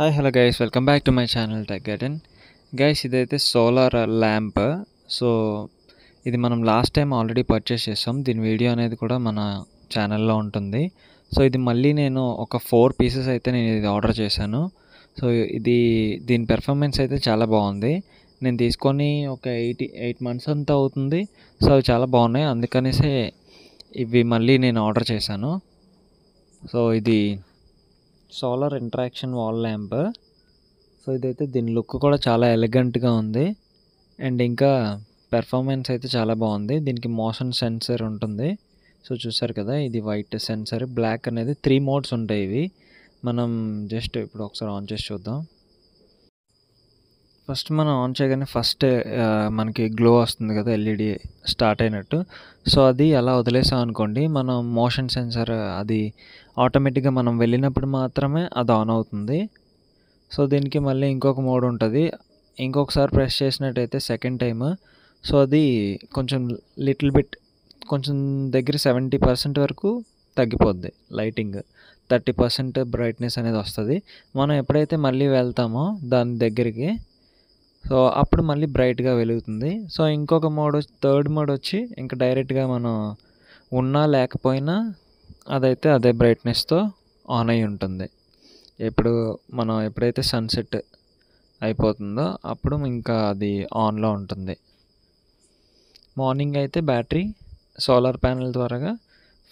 Hi hello guys, welcome back to my channel tech garden. Guys, ఇదైతే solar lamp. So ఇది మనం last time already purchase చేసాం. దీని video అనేది కూడా మన ఛానల్లో ఉంటుంది. సో ఇది మళ్ళీ నేను ఒక 4 పీసెస్ అయితే నేను ఇది ఆర్డర్ చేశాను. సో దీని పెర్ఫార్మెన్స్ అయితే చాలా బాగుంది. నేను తీసుకొని ఒక 8 మంత్స్ అంతా అవుతుంది. సో అవి చాలా బాగున్నాయి, అందుకనేసే ఇవి మళ్ళీ నేను ఆర్డర్ చేశాను. సో ఇది solar interaction wall lamp. So ఇదైతే దీని లుక్ కూడా చాలా ఎలిగెంట్గా ఉంది అండ్ ఇంకా పెర్ఫార్మెన్స్ అయితే చాలా బాగుంది. దీనికి మోషన్ సెన్సర్ ఉంటుంది. సో చూసారు కదా, ఇది వైట్ సెన్సర్, బ్లాక్ అనేది 3 మోడ్స్ ఉంటాయి. ఇవి మనం జస్ట్ ఇప్పుడు ఒకసారి ఆన్ చేసి చూద్దాం. ఫస్ట్ మనం ఆన్ చేయగానే మనకి గ్లో వస్తుంది కదా, ఎల్ఈడి స్టార్ట్ అయినట్టు. సో అది అలా వదిలేసాం అనుకోండి, మనం మోషన్ సెన్సర్ అది ఆటోమేటిక్గా మనం వెళ్ళినప్పుడు మాత్రమే అది ఆన్ అవుతుంది. సో దీనికి మళ్ళీ ఇంకొక మోడ్ ఉంటుంది. ఇంకొకసారి ప్రెస్ చేసినట్టయితే సెకండ్ టైమ్, సో అది కొంచెం లిటిల్ బిట్ కొంచెం దగ్గర 70% వరకు తగ్గిపోద్ది లైటింగ్. 30% బ్రైట్నెస్ అనేది వస్తుంది. మనం ఎప్పుడైతే మళ్ళీ వెళ్తామో దాని దగ్గరికి, సో అప్పుడు మళ్ళీ బ్రైట్గా వెలుగుతుంది. సో ఇంకొక మోడ్, థర్డ్ మోడ్ వచ్చి ఇంకా డైరెక్ట్గా మనం ఉన్నా లేకపోయినా అదైతే అదే బ్రైట్నెస్తో ఆన్ అయి ఉంటుంది. మనం ఎప్పుడైతే సన్సెట్ అయిపోతుందో అప్పుడు ఇంకా అది ఆన్లో ఉంటుంది. మార్నింగ్ అయితే బ్యాటరీ సోలార్ ప్యానెల్ ద్వారా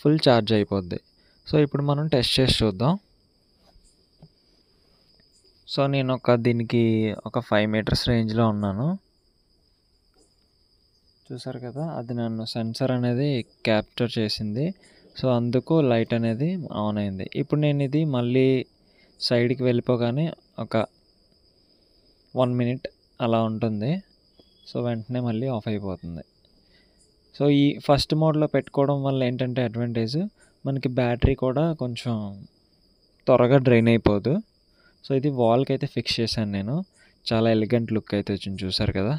ఫుల్ ఛార్జ్ అయిపోద్ది. సో ఇప్పుడు మనం టెస్ట్ చేసి చూద్దాం. సో నేను దీనికి ఒక 5 మీటర్స్ రేంజ్లో ఉన్నాను. చూసారు కదా, అది నన్ను సెన్సర్ అనేది క్యాప్చర్ చేసింది. సో అందుకు లైట్ అనేది ఆన్ అయింది. ఇప్పుడు నేను ఇది మళ్ళీ సైడ్కి వెళ్ళిపోగానే ఒక 1 మినిట్ అలా ఉంటుంది. సో వెంటనే మళ్ళీ ఆఫ్ అయిపోతుంది. సో ఈ ఫస్ట్ మోడ్లో పెట్టుకోవడం వల్ల ఏంటంటే అడ్వాంటేజ్, మనకి బ్యాటరీ కూడా కొంచెం త్వరగా డ్రైన్ అయిపోదు. సో ఇది వాల్కి అయితే ఫిక్స్ చేశాను నేను. చాలా ఎలిగెంట్ లుక్ అయితే వచ్చింది, చూసారు కదా.